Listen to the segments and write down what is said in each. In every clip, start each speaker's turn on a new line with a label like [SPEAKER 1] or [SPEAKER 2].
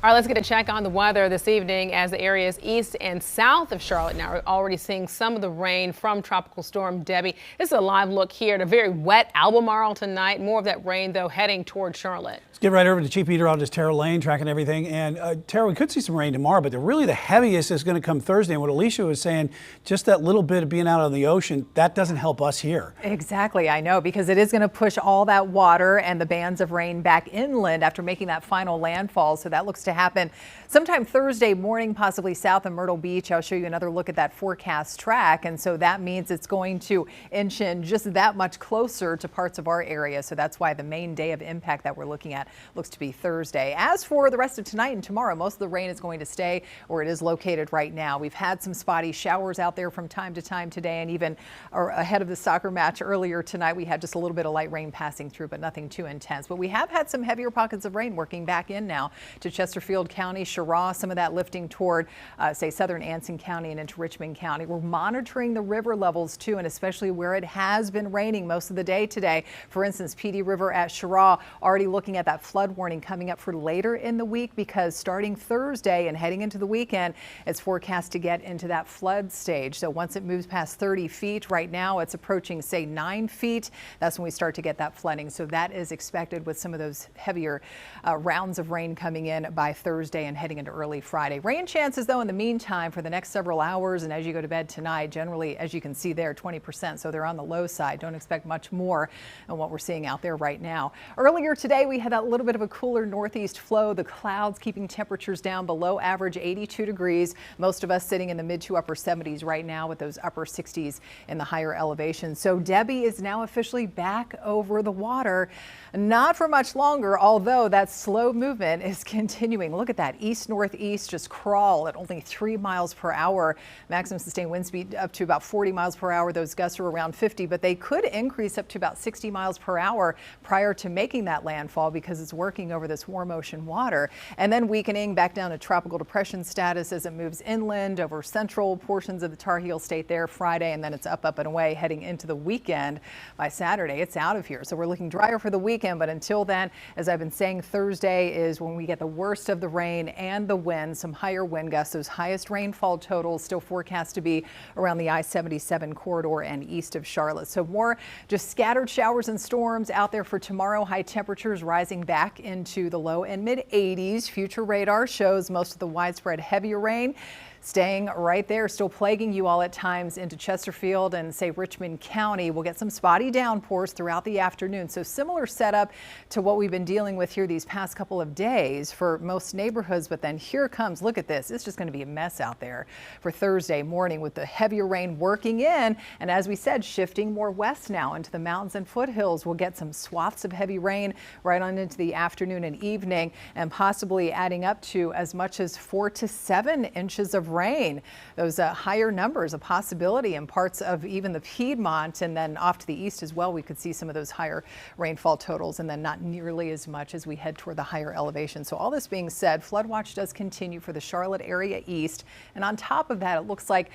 [SPEAKER 1] All right, let's get a check on the weather this evening as the areas east and south of Charlotte now are already seeing some of the rain from Tropical Storm Debbie. This is a live look here at a very wet Albemarle tonight. More of that rain, though, heading toward Charlotte.
[SPEAKER 2] Let's get right over to Chief Meteorologist Tara Lane tracking everything. And Tara, we could see some rain tomorrow, but really the heaviest is going to come Thursday. And what Alicia was saying, just that little bit of being out on the ocean, that doesn't help us here.
[SPEAKER 3] Exactly, I know, because it is going to push all that water and the bands of rain back inland after making that final landfall. So that looks to happen sometime Thursday morning, possibly south of Myrtle Beach. I'll show you another look at that forecast track. And so that means it's going to inch in just that much closer to parts of our area. So that's why the main day of impact that we're looking at looks to be Thursday. As for the rest of tonight and tomorrow, most of the rain is going to stay where it is located right now. We've had some spotty showers out there from time to time today, and even ahead of the soccer match earlier tonight, we had just a little bit of light rain passing through, but nothing too intense. But we have had some heavier pockets of rain working back in now to Chesterfield County, Cheraw, some of that lifting toward, say, southern Anson County and into Richmond County. We're monitoring the river levels too, and especially where it has been raining most of the day today. For instance, Petey River at Cheraw, already looking at that flood warning coming up for later in the week, because starting Thursday and heading into the weekend, it's forecast to get into that flood stage. So once it moves past 30 feet, right now it's approaching, say, 9 feet. That's when we start to get that flooding. So that is expected with some of those heavier rounds of rain coming in by Thursday and heading into early Friday. Rain chances, though, in the meantime for the next several hours and as you go to bed tonight, generally, as you can see there, 20%. So they're on the low side. Don't expect much more than what we're seeing out there right now. Earlier today, we had that little bit of a cooler northeast flow. The clouds keeping temperatures down below average, 82 degrees. Most of us sitting in the mid to upper 70s right now, with those upper 60s in the higher elevations. So Debbie is now officially back over the water. Not for much longer, although that slow movement is continuing. Look at that east-northeast just crawl at only 3 miles per hour. Maximum sustained wind speed up to about 40 miles per hour. Those gusts are around 50, but they could increase up to about 60 miles per hour prior to making that landfall, because it's working over this warm ocean water and then weakening back down to tropical depression status as it moves inland over central portions of the Tar Heel State there Friday, and then it's up and away heading into the weekend. By Saturday, it's out of here. So we're looking drier for the weekend, but until then, as I've been saying, Thursday is when we get the worst of the rain and the wind, some higher wind gusts. Those highest rainfall totals still forecast to be around the I-77 corridor and east of Charlotte. So more just scattered showers and storms out there for tomorrow. High temperatures rising back into the low and mid 80s. Future radar shows most of the widespread heavier rain staying right there, still plaguing you all at times into Chesterfield and, say, Richmond County. We'll get some spotty downpours throughout the afternoon. So similar setup to what we've been dealing with here these past couple of days for most neighborhoods. But then here comes, look at this. It's just going to be a mess out there for Thursday morning with the heavier rain working in. And as we said, shifting more west now into the mountains and foothills. We'll get some swaths of heavy rain right on into the afternoon and evening, and possibly adding up to as much as 4 to 7 inches of rain. Those higher numbers, a possibility in parts of even the Piedmont, and then off to the east as well. We could see some of those higher rainfall totals, and then not nearly as much as we head toward the higher elevation. So all this being said, flood watch does continue for the Charlotte area east. And on top of that, it looks like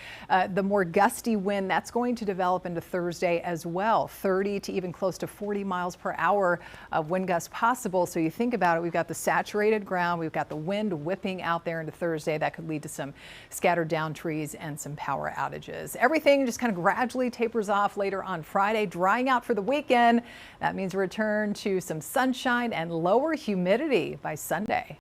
[SPEAKER 3] the more gusty wind that's going to develop into Thursday as well. 30 to even close to 40 miles per hour of wind gusts possible. So you think about it, we've got the saturated ground, we've got the wind whipping out there into Thursday. That could lead to some scattered down trees and some power outages. Everything just kind of gradually tapers off later on Friday, drying out for the weekend. That means a return to some sunshine and lower humidity by Sunday.